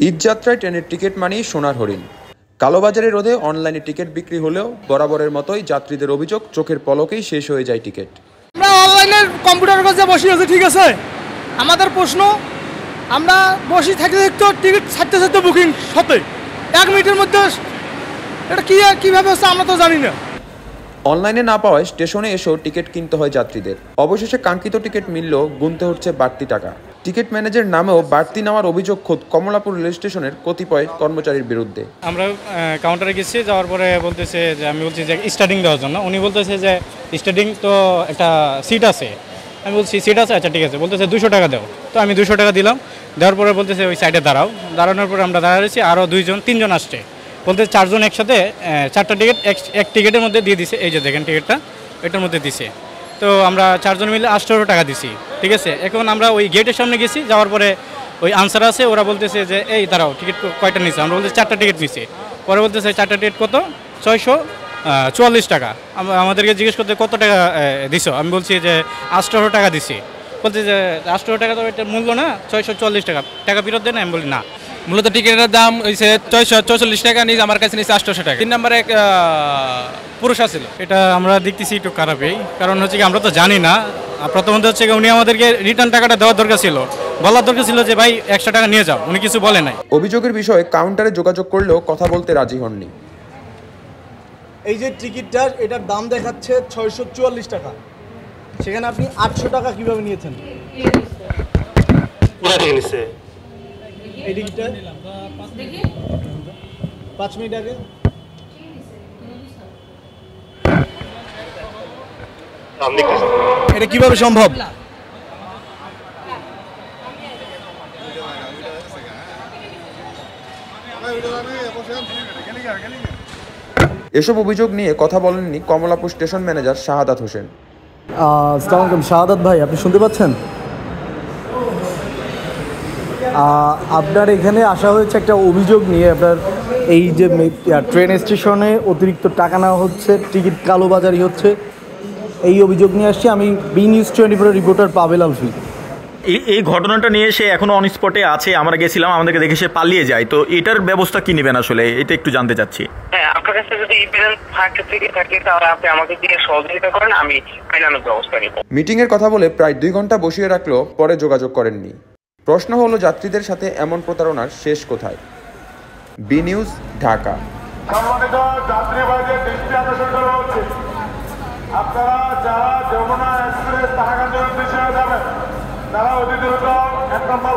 ঈদযাত্রায় ট্রেনের টিকিট মানেই সোনার হরিণ। কালোবাজারে রোধে অনলাইনে টিকিট বিক্রি হলেও বরাবরের মতোই যাত্রীদের অভিযোগ চোখের পলকেই শেষ হয়ে যায় টিকিট। আমরা অনলাইনে কম্পিউটারের কাছে বসে আছি, ঠিক আছে। আমাদের প্রশ্ন, আমরা বসে থাকতে থাকতে টিকিট ছাড়তে ছাড়তে বুকিং হতে 1 মিনিটের মধ্যে, এটা কীভাবে হচ্ছে আমরা তো জানি না। অনলাইনে না পাওয়ায় স্টেশনে এসেও টিকিট কিনতে হয় যাত্রীদের। অবশেষে কাঙ্ক্ষিত টিকিট মিললেও গুনতে হচ্ছে বাড়তি টাকা। টিকিট ম্যানেজার নামেও বাড়তি নেওয়ার অভিযোগ খোদ কমলাপুর রেল স্টেশনের কতিপয় কর্মচারীর বিরুদ্ধে। আমরা কাউন্টারে গেছি, যাওয়ার পরে বলতেছে যে, আমি বলছি যে স্টার্টিং দেওয়ার জন্য, উনি বলতেছে যে স্টার্টিং তো একটা সিট আছে। আমি বলছি সিট আছে, আচ্ছা ঠিক আছে। বলতেছে 200 টাকা দাও। তো আমি 200 টাকা দিলাম। দেওয়ার পরে বলতেছে ওই সাইডে দাঁড়াও। দাঁড়ানোর পরে আমরা দাঁড়িয়েছি, আরও 3জন আসছে। বলতে 4 জন একসাথে 4টা টিকিট এক টিকিটের মধ্যে দিয়ে দিছে। এই যে দেখেন টিকিটটা এটার মধ্যে দিছে। তো আমরা 4 জন মিলে 1800 টাকা দিছি, ঠিক আছে। এখন আমরা ওই গেটের সামনে গেছি, যাওয়ার পরে ওই আনসার আছে, ওরা বলতেছে যে এই দাঁড়াও, টিকিট কয়টা নিছে। আমরা বলতেছি 4টা টিকিট নিছি। পরে বলতেছে 4টা টিকিট কত, 644 টাকা। আমাদেরকে জিজ্ঞেস করতে কত টাকা দিছো। আমি বলছি যে 1800 টাকা দিছি। বলছে যে 1800 টাকা তো এটার মূল্য না, 644 টাকা, টাকা ফেরত দেন। আমি বলি না, মূলত টিকিটের দাম হয়েছে 644 টাকা, নিয়ে আমার কাছে নিচ্ছে 800 টাকা। 3 নম্বরে এক পুরুষ আছিল। এটা আমরা দেখতেছি একটু খারাপই, কারণ হচ্ছে কি আমরা তো জানি না। প্রথমত হচ্ছে উনি আমাদেরকে রিটার্ন টাকাটা দেওয়ার দরকার ছিল, বলার দরকার ছিল যে ভাই 100 টাকা নিয়ে যাও। উনি কিছু বলে নাই। অভিযোগের বিষয়ে কাউন্টারে যোগাযোগ করলেও কথা বলতে রাজি হননি। এই যে টিকিটটার, এটার দাম দেখাচ্ছে 644 টাকা, সেখানে আপনি 800 টাকা কিভাবে নিয়েছেন? এই টিকিটটা 5 মিনিট আগে এটা কিভাবে সম্ভব? এসব অভিযোগ নিয়ে কথা বলেননি কমলাপুর স্টেশন ম্যানেজার শাহাদাত হোসেন। আসসালামু আলাইকুম শাহাদাত ভাই, আপনি শুনতে পাচ্ছেন? আপনার এখানে আসা হয়েছে একটা অভিযোগ নিয়ে। আপনার এই যে ট্রেন স্টেশনে অতিরিক্ত টাকা নেওয়া হচ্ছে, টিকিট কালোবাজারি হচ্ছে, এই অভিযোগ নিয়ে আসছি। আমি বি নিউজ 24 রিপোর্টার পাবেল আলফি। এই ঘটনাটা নিয়ে সে এখনো অন স্পটে আছে। আমরা গেছিলাম, আমাদেরকে দেখে সে পালিয়ে যায়। তো এটার ব্যবস্থা কি নেবেন আসলে, এটা একটু জানতে চাচ্ছি। হ্যাঁ, আপনার কাছে যদি এভিডেন্স থাকে তাহলে আপনি আমাকে দিয়ে সহযোগিতা করেন, আমি আইনানুগ ব্যবস্থা নিব। মিটিং এর কথা বলে প্রায় 2 ঘন্টা বসিয়ে রাখলেও পরে যোগাযোগ করেননি। প্রশ্ন হলো, যাত্রীদের সাথে এমন প্রতারণার শেষ কোথায়? B news, Dhaka. সম্মানিত যাত্রী ভাইদের দৃষ্টি আকর্ষণ করা হচ্ছে, আপনারা যারা যমুনা এক্সপ্রেস তারাকান্দের উদ্দেশ্যে যাবেন, তারা অতি দ্রুত 1 নম্বর